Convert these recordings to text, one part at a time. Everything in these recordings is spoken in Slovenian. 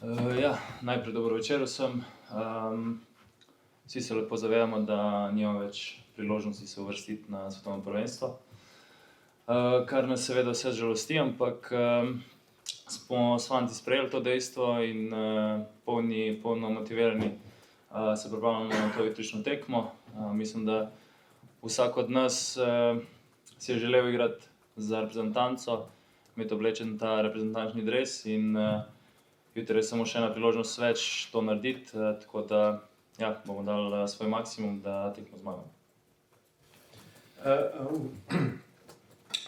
Najprej dobro večer vsem. Vsi se lepo zavedamo, da nimamo več priložnosti se uvrstiti na svetovno prvenstvo, kar nas seveda vse žalosti, ampak smo s fanti sprejeli to dejstvo in polno motivirani se pripravljamo na to jutrišnjo tekmo. Mislim, da vsak od nas si je želel igrati za reprezentanco, imeti oblečen ta reprezentančni dres in jutri je samo še ena priložnost več to narediti, tako da bomo dali svoj maksimum, da tekmo zmagamo.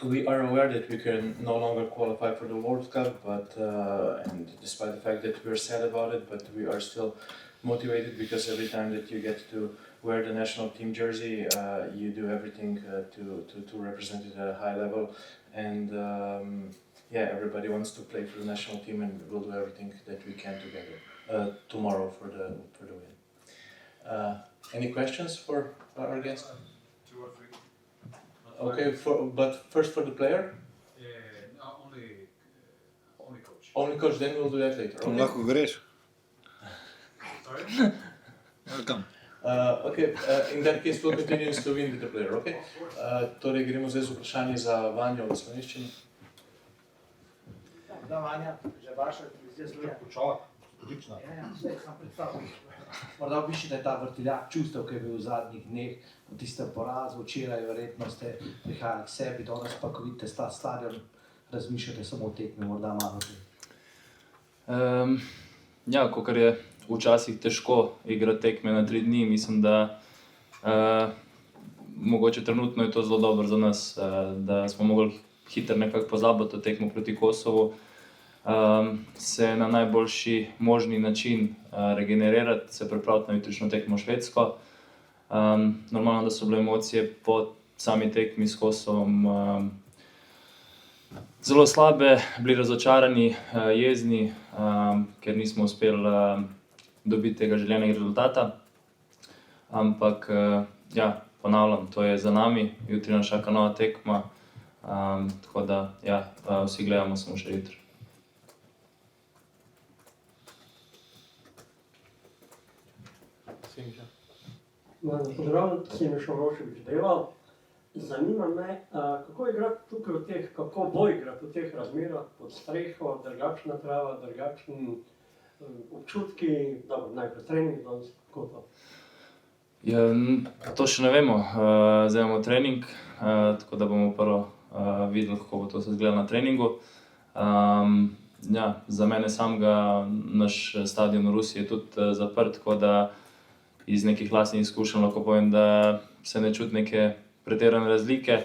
We are aware that we can no longer qualify for the World Cup, but and despite the fact that we're sad about it, but we are still motivated because every time that you get to wear the national team jersey, you do everything to represent it at a high level, and everybody wants to play for the national team, and we'll do everything that we can together tomorrow for the win. Any questions for our guest? 2 or 3. Okay, but first for the player? No, only coach. Only coach, then we'll do that later. Okay? Lahko greš? Sorry? Welcome. Okay, in that case we'll continue to win with the player, okay? Torej gremo zdaj z vprašanje za Vanjo v slovenščini. Da, Vanja, že vaša televizija zelo počala, odlična. Zdaj sam predstavljam. Morda bi še ta vrtiljak čustev, ki je bil v zadnjih dneh, po tistem porazu, včeraj verjetno ste prihajali k sebi, danes pa, ko vidite ta stadion, razmišljate samo o tekmi, morda malo te. Kakor je včasih težko igrati tekme na 3 dni, mislim, da mogoče trenutno je to zelo dobro za nas, da smo mogli hitro nekako pozabiti o tekmo proti Kosovu, se na najboljši možni način regenerirati, se pripraviti na jutrišnjo tekmo Švedsko. Normalno, da so bile emocije po sami tekmi s Kosovom zelo slabe, bili razočarani, jezni, ker nismo uspeli dobiti tega željenega rezultata. Ampak ponavljam, to je za nami, jutri nas čaka nova tekma, tako da vsi gledamo samo še jutri. Pozdravljam, Siniša Urošević Deval. Zanima me, kako igrati tukaj kako bo igrati v teh razmerah, pod streho, drugačna trava, drugačni občutki, dobro, najprej trening, danes kako to? To še ne vemo, zdaj imamo trening, tako da bomo prvo videli, kako bo to se izgledalo na treningu. Za mene samega naš stadion v Rusiji je tudi zaprt, tako da iz nekih lastnih izkušenj lahko povem, da se ne čuti neke pretirane razlike,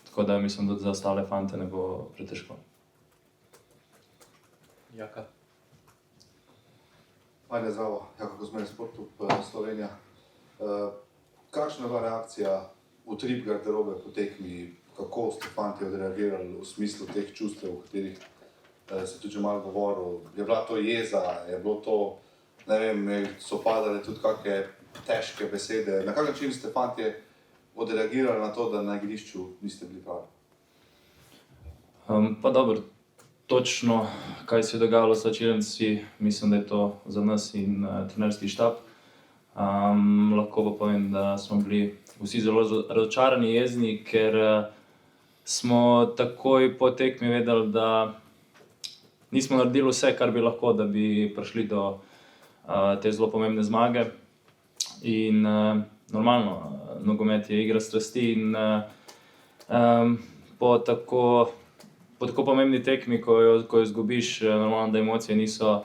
tako da mislim, da za ostale fante ne bo pretežko. Jaka. Vanja, zdravo, Jaka Kozmej, Sportklub Slovenija. Kakšna je bila reakcija utrip garderobe po tekmi, kako ste fanti odreagirali v smislu teh čustev, o katerih se tudi že malo govoril? Je bila to jeza, je bilo to, ne vem, so padale tudi kakšne težke besede? Na kak način ste fantje odreagirali na to, da na igrišču niste bili pravi? Pa dobro, točno kaj se je dogajalo s slačilnici, mislim, da je to za nas in trenerski štab. Lahko pa povem, da smo bili vsi zelo razočarani, jezni, ker smo takoj po tekmi vedeli, da nismo naredili vse, kar bi lahko, da bi prišli do te zelo pomembne zmage. In normalno, nogomet je igra strasti in po tako pomembni tekmi, ko jo izgubiš, normalno, da emocije niso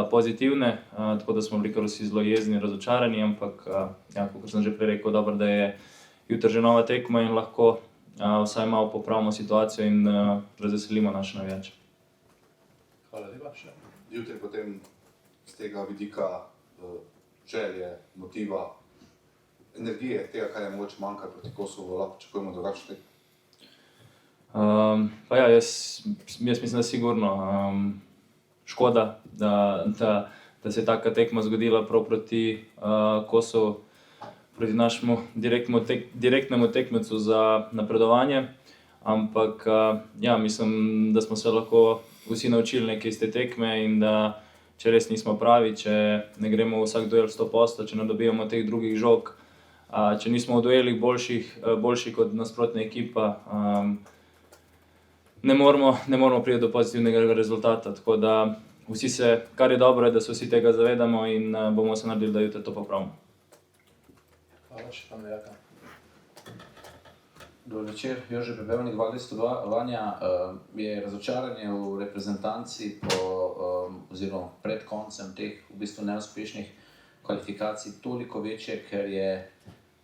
pozitivne, tako da smo bili kar vsi zelo jezni, razočarani, ampak kakor sem že prej rekel, dobro, da je jutri že nova tekma in lahko vsaj malo popravimo situacijo in razveselimo naše navijače. Hvala lepa še. Jutri potem z tega vidika želje, motiva, energije, tega, kar je mogoče manjkati proti Kosovu, lahko pričakujemo drugačne tekme? Jaz mislim, da sigurno škoda, da se je taka tekma zgodila prav proti Kosovu, proti našemu direktnemu tekmecu za napredovanje, ampak mislim, da smo se lahko vsi naučili nekaj iz te tekme in da če res nismo pravi, če ne gremo vsak duel 100%, če ne dobivamo teh drugih žog, če nismo v duelih boljši kot nasprotna ekipa, ne moramo priti do pozitivnega rezultata. Tako da kar je dobro, je, da se vsi tega zavedamo in bomo se naredili, da jutri to popravimo. Hvala, še pan Jaka. Dober večer, Jože Pepevnik, 202. Vanja, je razočaranje v reprezentanci oziroma pred koncem teh v bistvu neuspešnih kvalifikacij toliko večje,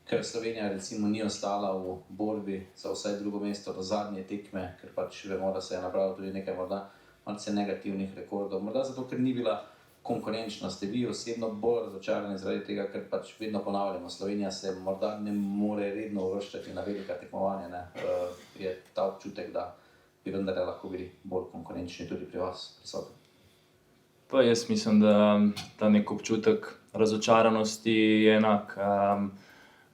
ker Slovenija recimo ni ostala v borbi za vsaj drugo mesto do zadnje tekme, ker pač vemo, da se je nabralo tudi nekaj morda malce negativnih rekordov. Morda zato, ker ni bila konkurenčna. Ste vi osebno bolj razočarani zaradi tega, ker pač vedno ponavljamo, Slovenija se morda ne more redno uvrščati na velika tekmovanja, ne? Je ta občutek, da bi vendar lahko bili bolj konkurenčni tudi pri vas prisoten? Pa jaz mislim, da ta nek občutek razočaranosti je enak.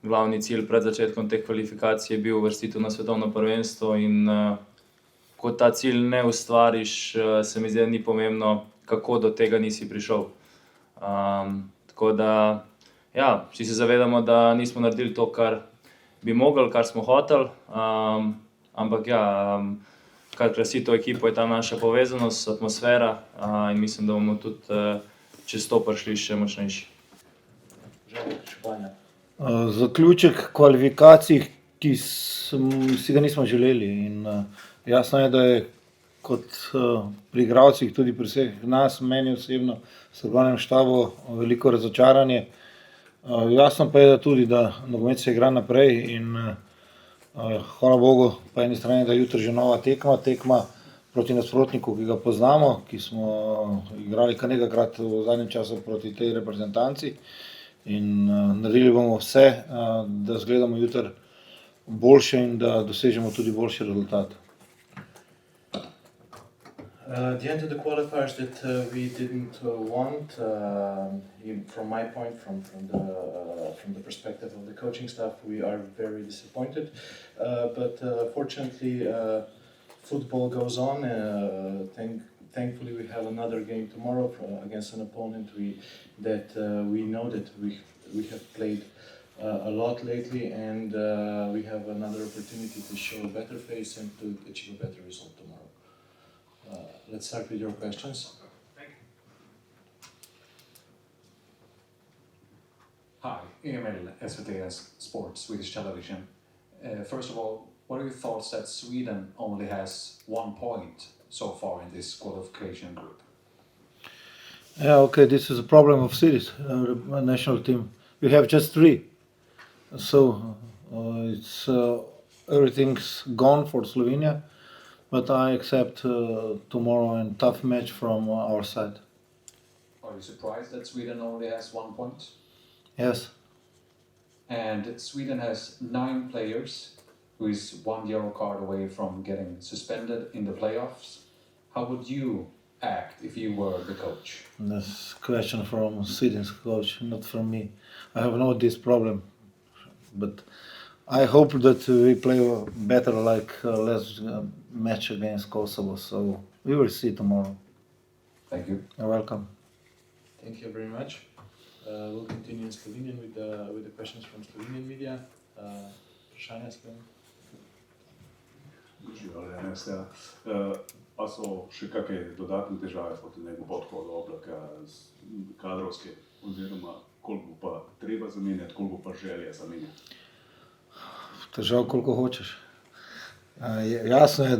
Glavni cilj pred začetkom teh kvalifikacij je bil uvrstitev na svetovno prvenstvo in ko ta cilj ne ustvariš, se mi zdi, da ni pomembno, kako do tega nisi prišel. Tako da, ja, vsi se zavedamo, da nismo naredili to, kar bi mogli, kar smo hoteli, ampak ja, kar krasi to ekipo, je ta naša povezanost, atmosfera in mislim, da bomo tudi čez to prišli še močnejši. Zaključek kvalifikacij, ki si ga nismo želeli, in jasno je, da je kot pri igralcih, tudi pri vseh nas, meni osebno, v strokovnem štabu veliko razočaranje. Jasno pa je tudi, da nogomet se igra naprej in hvala Bogu po eni strani, da je jutri že nova tekma proti nasprotniku, ki ga poznamo, ki smo igrali kar nekajkrat v zadnjem času proti tej reprezentanci. In naredili bomo vse, da zgledamo jutri boljše in da dosežemo tudi boljši rezultat. The end of the qualifiers that we didn't want, from my point, from the perspective of the coaching staff, we are very disappointed. But fortunately, football goes on. Thankfully, we have another game tomorrow against an opponent that we know that we have played a lot lately, and we have another opportunity to show a better face and to achieve a better result tomorrow. Let's start with your questions. Thank you. Hi, Emil, SVT Sports, Swedish Television. First of all, what are your thoughts that Sweden only has 1 point so far in this qualification group? Yeah, okay, this is a problem of cities, national team. We have just 3. So it's everything's gone for Slovenia, but I accept tomorrow a tough match from our side. Are you surprised that Sweden only has 1 point? Yes. And Sweden has 9 players who is 1 yellow card away from getting suspended in the playoffs. How would you act if you were the coach? This question from Sweden's coach, not from me. I have no this problem, but I hope that we play better like last match against Kosovo. So we will see tomorrow. Thank you. You're welcome. Thank you very much. We'll continue in Slovenian with the questions from Slovenian media. Vprašanja Slovenije. Pa so še kakšne dodatne težave, kot je nekaj podhoda oblaka, kadrovske, oziroma koliko pa treba zamenjati, koliko pa želja zamenjati? Težav koliko hočeš. Jasno je,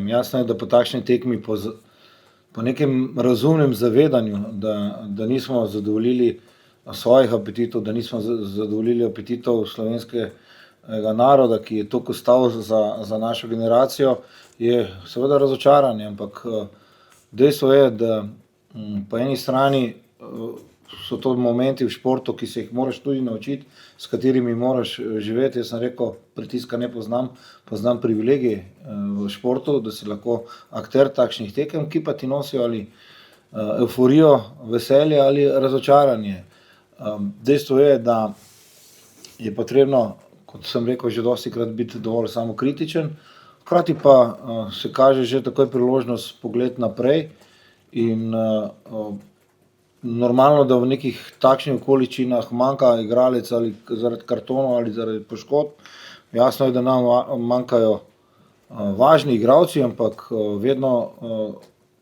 jasno je, da po takšni tekmi, po nekem razumnem zavedanju, da nismo zadovoljili svojih apetitov, da nismo zadovoljili apetitov slovenskega naroda, ki je toliko stal za našo generacijo, je seveda razočaranje, ampak dejstvo je, da po eni strani so to momenti v športu, ki se jih moraš tudi naučiti, s katerimi moraš živeti. Jaz sem rekel, pritiska ne poznam privilegij v športu, da si lahko akter takšnih tekem, ki pa ti nosijo ali euforijo, veselje ali razočaranje. Dejstvo je, da je potrebno, kot sem rekel že dostikrat, biti dovolj samokritičen, hkrati pa se kaže že takoj priložnost pogled naprej in normalno, da v nekih takšnih okoliščinah manjka igralec ali zaradi kartonov ali zaradi poškodb. Jasno je, da nam manjkajo važni igralci, ampak vedno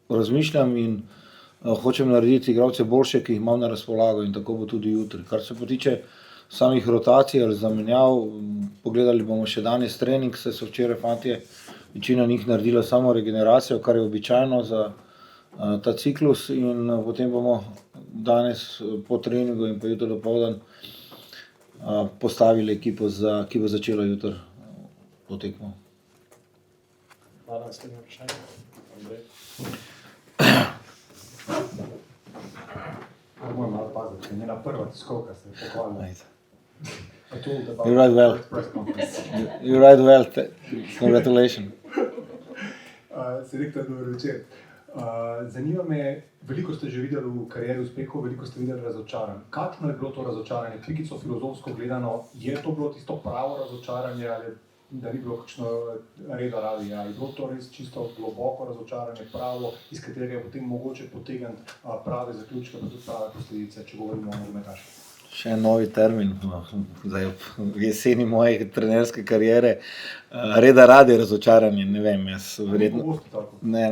razmišljam in hočem narediti igralce boljše, ki jih imam na razpolago, in tako bo tudi jutri. Kar se pa tiče samih rotacij ali zamenjav, pogledali bomo še danes trening, saj so včeraj fantje večina njih naredila samo regeneracijo, kar je običajno za ta ciklus, in potem bomo danes po treningu in pa jutri dopoldan postavili ekipo, ki bo začela jutri to tekmo. Hvala, naslednje vprašanje. Andrej. Moram malo paziti, ker njena prva tiskovka se je pohvalila. You write well. You write well. Congratulations. Selektor, dober večer. Zanima me, veliko ste že videli v karieri uspehov, veliko ste videli razočaranj. Kakšno je bilo to razočaranje? Klikico filozofsko gledano, je to bilo tisto pravo razočaranje ali da ni bilo kakšno reda radi? Je bilo to res čisto globoko razočaranje, pravo, iz katerega je potem mogoče potegniti prave zaključke, pa tudi prave posledice, če govorimo o nogometaših? Še en novi termin, zdaj v jeseni moje trenerske kariere, reda radi razočaranje, ne vem, jaz verjetno...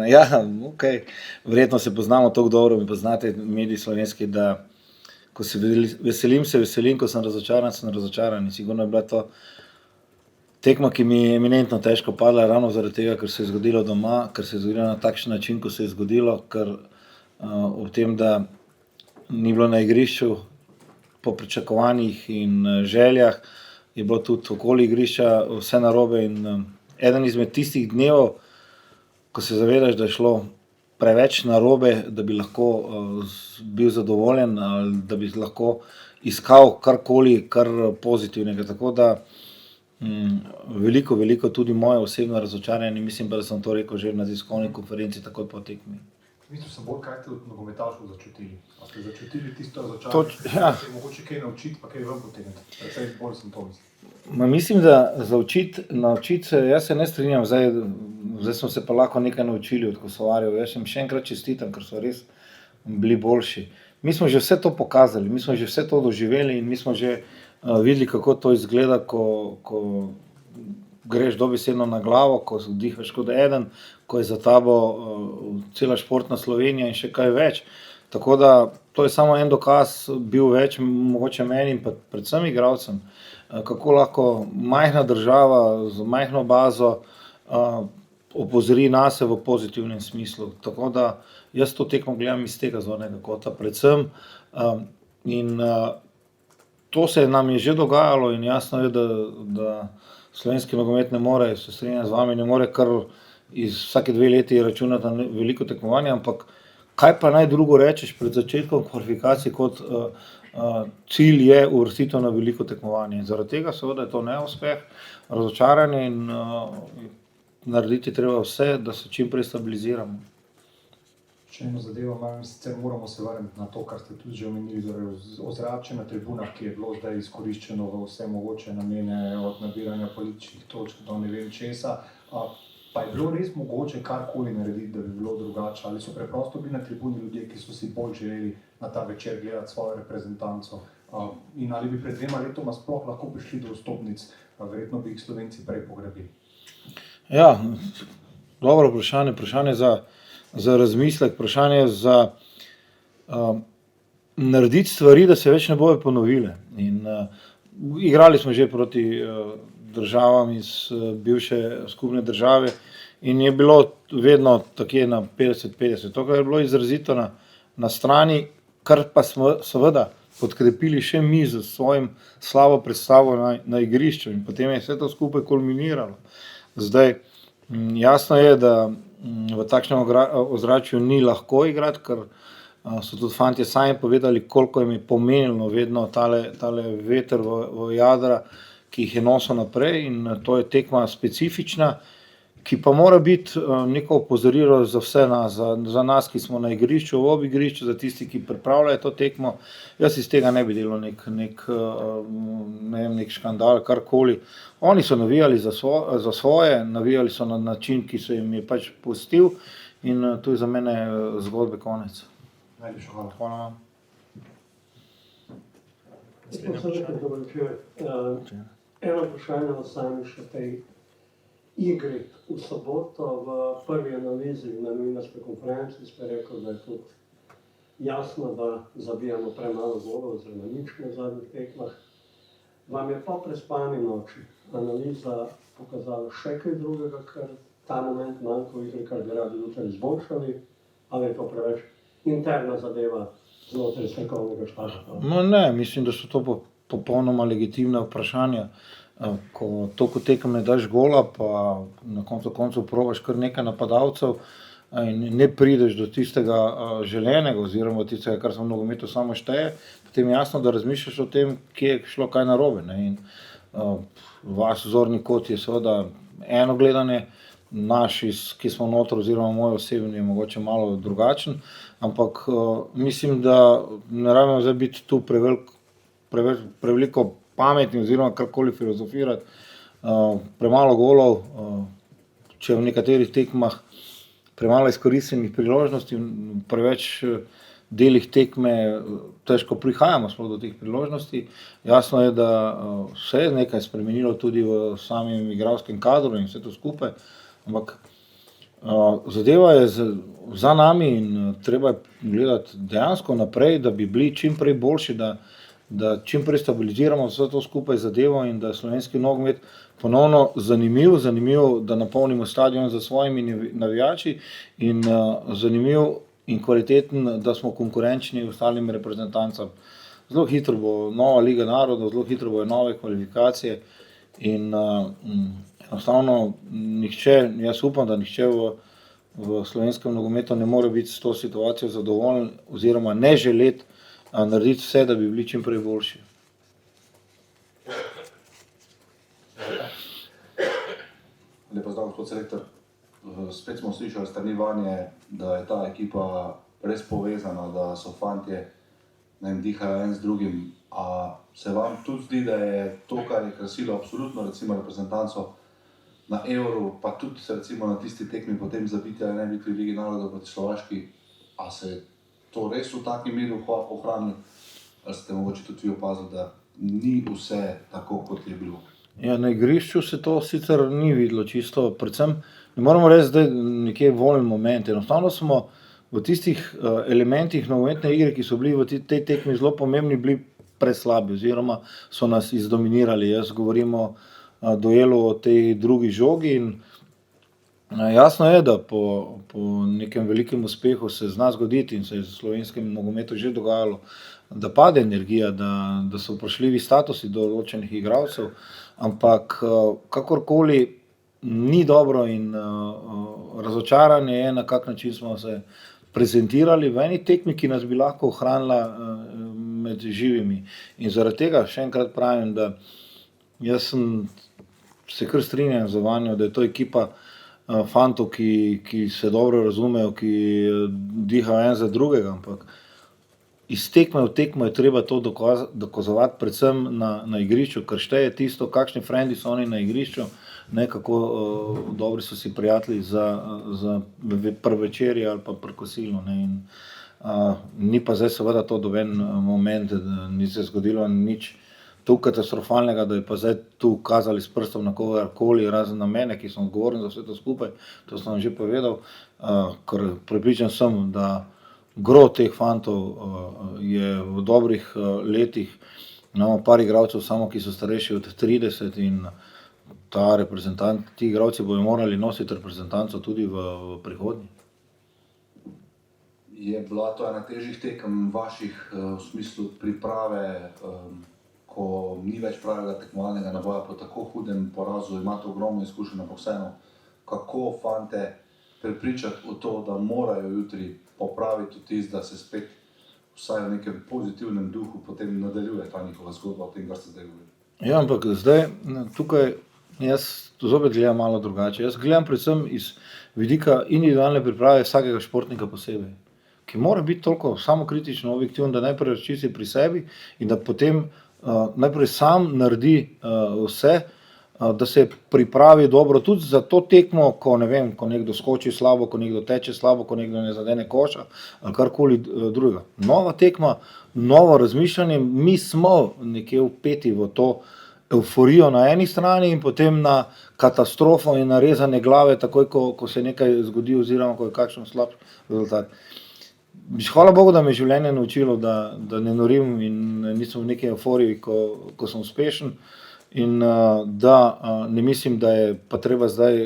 Ja, okej, verjetno se poznamo toliko dobro, mi poznate mediji slovenski, da ko se veselim, ko sem razočaran, in sigurno je bila to tekma, ki mi je eminentno težko padla, ravno zaradi tega, ker se je zgodilo doma, ker se je zgodilo na takšen način, ko se je zgodilo, ker ob tem, da ni bilo na igrišču po pričakovanjih in željah, je bilo tudi okoli igrišča vse narobe, in eden izmed tistih dnevov, ko se zavedaš, da je šlo preveč narobe, da bi lahko bil zadovoljen ali da bi lahko iskal karkoli, kar pozitivnega, tako da veliko tudi moje osebno razočaranje, mislim pa, da sem to rekel že na tiskovni konferenci takoj po tekmi. Mislim se bolj, kaj ste od nogometašov začutili? A ste začutili tisto razočaranje, da se mogoče kaj naučiti, pa kaj ven potegniti? Predvsej bolj sem to mislil. Mislim, da naučiti se, jaz se ne strinjam, zdaj smo se pa lahko nekaj naučili od Kosovarjev, jaz jim še enkrat čestitam, ker so res bili boljši. Mi smo že vse to pokazali, mi smo že vse to doživeli in mi smo že videli, kako to izgleda, ko greš dobesedno na glavo, ko dihaš kot eden, ko je za tabo cela športna Slovenija in še kaj več. Tako da to je samo en dokaz bil več, mogoče meni in pa predvsem igralcem, kako lahko majhna država z majhno bazo opozori nase v pozitivnem smislu. Tako da jaz to tekmo gledam iz tega zornega kota predvsem, in to se nam je že dogajalo in jasno je, da slovenski nogomet ne more, se strinjam z vami, ne more kar iz vsake 2 leti računati na veliko tekmovanje, ampak kaj pa naj drugo rečeš pred začetkom kvalifikacij kot cilj je uvrstitev na veliko tekmovanje. Zaradi tega seveda je to neuspeh, razočaranje in narediti treba vse, da se čim prej stabiliziramo. Še eno zadevo imam, sicer moramo se vrniti na to, kar ste tudi že omenili, torej ozračje na tribunah, ki je bilo zdaj izkoriščeno v vse mogoče namene, od nabiranja političnih točk do ne vem česa. Pa je bilo res mogoče karkoli narediti, da bi bilo drugače? Ali so preprosto bili na tribuni ljudje, ki so si bolj želeli na ta večer gledati svojo reprezentanco? In ali bi pred 2 letoma sploh lahko prišli do vstopnic? Verjetno bi jih Slovenci prej pograbili. Ja, dobro vprašanje za razmislek, vprašanje za narediti stvari, da se več ne bojo ponovile. In igrali smo že proti državam iz bivše skupne države in je bilo vedno takje na 50-50. To, kar je bilo izrazito na strani, kar pa smo seveda podkrepili še mi z svojim slabo predstavo na igrišču, in potem je vse to skupaj kulminiralo. Zdaj, jasno je, da v takšnem ozračju ni lahko igrati, ker so tudi fantje sami povedali, koliko jim je pomenilo vedno tale veter v jadra, ki jih je nosil naprej, in to je tekma specifična, ki pa mora biti neko opozorilo za vse nas, za nas, ki smo na igrišču, v igrišču, za tisti, ki pripravljajo to tekmo. Jaz iz tega ne bi delal nek škandal, karkoli. Oni so navijali za svoje, navijali so na način, ki se jim je pač pustil in to je za mene zgodbe konec. Najlepša hvala. Hvala vam. Eno vprašanje ostane še tej igri v soboto. V prvi analizi na novinarski konferenci ste rekli, da je tudi jasno, da zabijamo premalo golov oziroma nič na zadnjih tekmah. Vam je po prespani noči analiza pokazala še kaj drugega, kar ta moment manjka v igri, kar bi radi jutri izboljšali, ali je to preveč interna zadeva znotraj strokovnega štaba? No ne, mislim, da so to popolnoma legitimna vprašanja. Ko toliko tekem ne daš gola, pa na koncu probaš kar nekaj napadalcev in ne prideš do tistega želenega oziroma tistega, kar se v nogometu samo šteje, potem je jasno, da razmišljaš o tem, kje je šlo kaj narobe. In vaš zorni kot je seveda eno gledanje, naš, ki smo noter, oziroma moj osebni, je mogoče malo drugačen, ampak mislim, da ne rabimo zdaj biti tu preveliko pametni oziroma karkoli filozofirati. Premalo golov, če v nekaterih tekmah premalo izkoriščenih priložnosti, preveč delih tekme težko prihajamo sploh do teh priložnosti. Jasno je, da se je nekaj spremenilo tudi v samem igralskem kadru in vse to skupaj, ampak zadeva je za nami in treba gledati dejansko naprej, da bi bili čim prej boljši, da čim prej stabiliziramo vse to skupaj zadevo in da je slovenski nogomet ponovno zanimiv, da napolnimo stadion za svojimi navijači in zanimiv in kvaliteten, da smo konkurenčni ostalim reprezentancam. Zelo hitro bo nova Liga narodov, zelo hitro bojo nove kvalifikacije in enostavno nihče, jaz upam, da nihče v slovenskem nogometu ne more biti s to situacijo zadovoljen oziroma ne želeti narediti vse, da bi bili čim prej boljši. Lepo zdrav, gospod selektor. Spet smo slišali strani Vanje, da je ta ekipa res povezana, da so fantje, dihajo en z drugim. A se vam tudi zdi, da je to, kar je krasilo absolutno recimo reprezentanco na Euru, pa tudi recimo na tisti tekmi potem zabiti ali ne biti v Ligi narodov proti Slovaški, a se to res v taki meri ohranili, ali ste mogoče tudi vi opazili, da ni vse tako, kot je bilo? Ja, na igrišču se to sicer ni videlo čisto, predvsem ne moramo reči, da je nekje voljen moment. Enostavno smo v tistih elementih nogometne igre, ki so bili v tej tekmi zelo pomembni, bili preslabi oziroma so nas izdominirali. Jaz govorim o duelu o tej drugi žogi in jasno je, da po nekem velikem uspehu se zna zgoditi in se je v slovenskem nogometu že dogajalo, da pade energija, da so vprašljivi statusi določenih igralcev, ampak kakorkoli ni dobro in razočaranje je, na kak način smo se prezentirali v eni tekmi, ki nas bi lahko ohranila med živimi. In zaradi tega še enkrat pravim, da jaz se kar strinjam z Vanjo, da je to ekipa fantov, ki se dobro razumejo, ki dihajo en za drugega, ampak iz tekme v tekmo je treba to dokazovati predvsem na igrišču, ker šteje tisto, kakšni frendi so oni na igrišču, ne kako dobri so si prijatelji za prvečerje ali pa prekosilo. Ni pa zdaj seveda to doben moment, da ni se zgodilo nič tu katastrofalnega, da je pa zdaj tu kazali s prstom na kogarkoli, razen na mene, ki sem odgovoren za vse to skupaj, to sem že povedal, ker prepričan sem, da gro teh fantov je v dobrih letih, imamo par igralcev samo, ki so starejši od 30 in ti igralci bojo morali nositi reprezentanco tudi v prihodnje. Je bila to ena težjih tekem vaših v smislu priprave, ko ni več pravega tekmovalnega naboja po tako hudem porazu, imate ogromno izkušenj, ampak vseeno, kako fante prepričati v to, da morajo jutri popraviti vtis, da se spet vsaj v nekem pozitivnem duhu potem nadaljuje ta njihova zgodba o tem, kar ste zdaj govorili? Ja, ampak zdaj tukaj Jaz zopet gledam malo drugače. Jaz gledam predvsem iz vidika individualne priprave vsakega športnika posebej, ki mora biti toliko samokritično objektiven, da najprej raščisti pri sebi in da potem najprej sam naredi vse, da se pripravi dobro tudi za to tekmo, ko ne vem, ko nekdo skoči slabo, ko nekdo teče slabo, ko nekdo ne zadene koša ali karkoli drugega. Nova tekma, novo razmišljanje, mi smo nekje vpeti v to euforijo na eni strani in potem na katastrofo in na rezane glave, takoj ko se nekaj zgodi oziroma ko je kakšen slab rezultat. Hvala Bogu, da me je življenje naučilo, da ne norim in nisem v neki euforiji, ko sem uspešen in da ne mislim, da je pa treba zdaj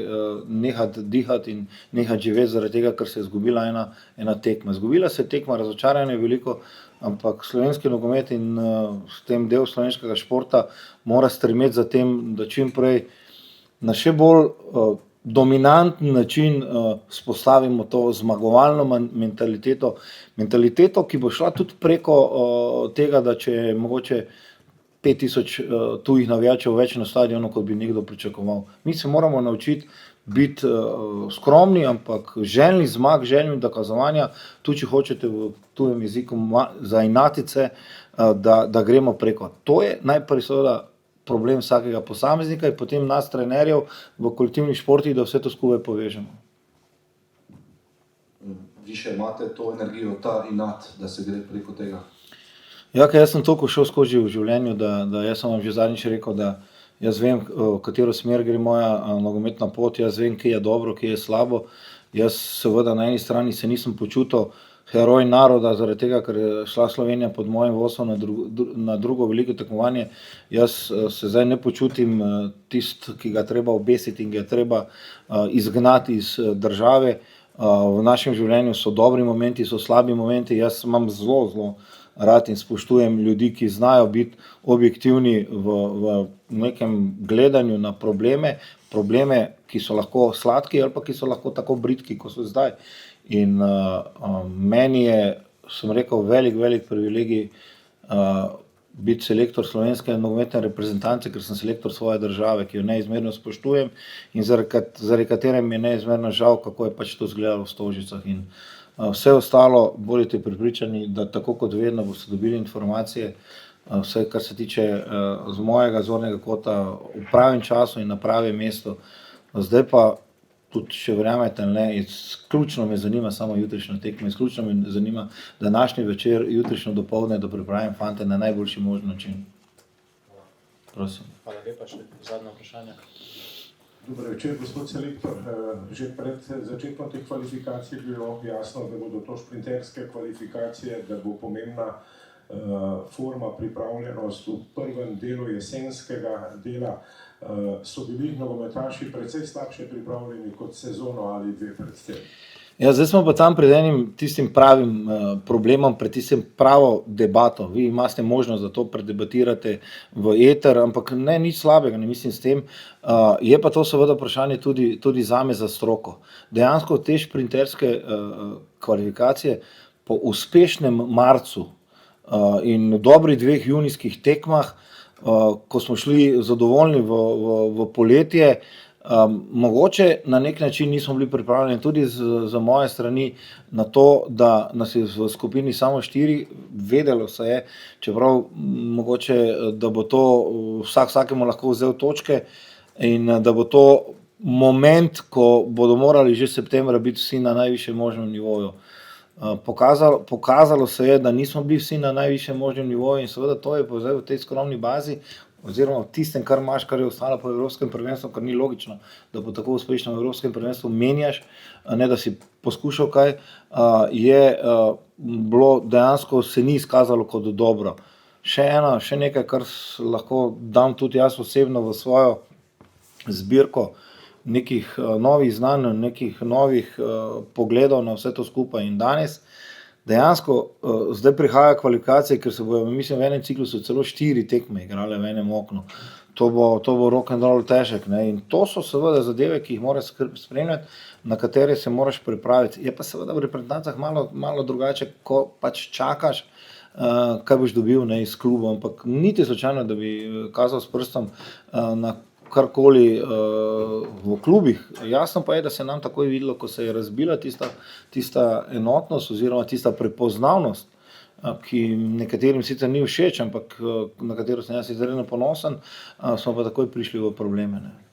nehati dihati in nehati živeti zaradi tega, ker se je izgubila ena tekma. Izgubila se je tekma, razočaranje je veliko, ampak slovenski nogomet in s tem del slovenskega športa mora stremeti za tem, da čim prej na še bolj dominanten način spostavimo to zmagovalno mentaliteto, ki bo šla tudi preko tega, da če je mogoče 5000 tujih navijačev več na stadionu, kot bi nekdo pričakoval. Mi se moramo naučiti biti skromni, ampak željni zmag, željni dokazovanja, tudi če hočete v tujem jeziku zainatiti se, da gremo preko. To je najprej seveda problem vsakega posameznika in potem nas trenerjev v kolektivnih športih, da vse to skupaj povežemo. Vi še imate to energijo, ta inat, da se gre preko tega? Ja, ker jaz sem toliko šel skozi v življenju, da jaz sem vam že zadnjič rekel, da jaz vem, v katero smer gre moja nogometna pot, jaz vem, kje je dobro, kje je slabo. Jaz seveda na eni strani se nisem počutil heroj naroda, zaradi tega, ker je šla Slovenija pod mojim vodstvom na drugo veliko tekmovanje. Jaz se zdaj ne počutim tisti, ki ga treba obesiti in ga je treba izgnati iz države. V našem življenju so dobri momenti, so slabi momenti. Jaz imam zelo rad in spoštujem ljudi, ki znajo biti objektivni v nekem gledanju na probleme, ki so lahko sladki ali pa ki so lahko tako bridki, kot so zdaj. In meni je, sem rekel, velik privilegij biti selektor slovenske nogometne reprezentance, ker sem selektor svoje države, ki jo neizmerno spoštujem in zaradi katere mi je neizmerno žal, kako je pač to izgledalo v Stožicah. In vse ostalo, bodite prepričani, da tako kot vedno boste dobili informacije, vse kar se tiče z mojega zornega kota v pravem času in na pravem mestu. Zdaj pa tudi, če verjamete ali ne, izključno me zanima samo jutrišnja tekma, izključno me zanima današnji večer, jutrišnjo dopoldne, da pripravim fante na najboljši možni način. Prosim. Hvala lepa, še zadnje vprašanje. Dober večer, gospod selektor. Že pred začetkom teh kvalifikacij je bilo jasno, da bodo to šprinterske kvalifikacije, da bo pomembna forma, pripravljenost v prvem delu jesenskega dela. So bili nogometaši precej slabše pripravljeni kot sezono ali dve pred tem? Ja, zdaj smo pa tam pred enim tistim pravim problemom, pred tistim pravo debato. Vi imate možnost, da to predebatirate v eter, ampak ne nič slabega, ne mislim s tem. Je pa to seveda vprašanje tudi zame za stroko. Dejansko te šprinterske kvalifikacije po uspešnem marcu in dobrih 2 junijskih tekmah, ko smo šli zadovoljni v poletje, mogoče na nek način nismo bili pripravljeni tudi za moje strani na to, da nas je v skupini samo 4, vedelo se je, čeprav mogoče, da bo to vsakemu lahko vzel točke in da bo to moment, ko bodo morali že septembra biti vsi na najvišjem možnem nivoju. Pokazalo se je, da nismo bili vsi na najvišjem možnem nivoju in seveda to je zdaj v tej skromni bazi oziroma v tistem, kar imaš, kar je ostalo po evropskem prvenstvu, kar ni logično, da po tako uspešnem evropskem prvenstvu menjaš, ne da si poskušal kaj, je bilo dejansko se ni izkazalo kot dobro. Še nekaj, kar lahko dam tudi jaz osebno v svojo zbirko nekih novih znanj, nekih novih pogledov na vse to skupaj in danes. Dejansko zdaj prihaja kvalifikacije, ker se bojo, mislim, v enem ciklusu celo 4 tekme igrale v enem oknu. To bo rock and roll težek, ne? In to so seveda zadeve, ki jih moraš spremljati, na katere se moraš pripraviti. Je pa seveda v reprezentancah malo drugače, ko pač čakaš, kaj boš dobil, ne, iz kluba, ampak niti slučajno, da bi kazal s prstom na karkoli v klubih. Jasno pa je, da se nam takoj videlo, ko se je razbila tista enotnost oziroma tista prepoznavnost, ki nekaterim sicer ni všeč, ampak na katero sem jaz izredno ponosen, smo pa takoj prišli v probleme. Ne.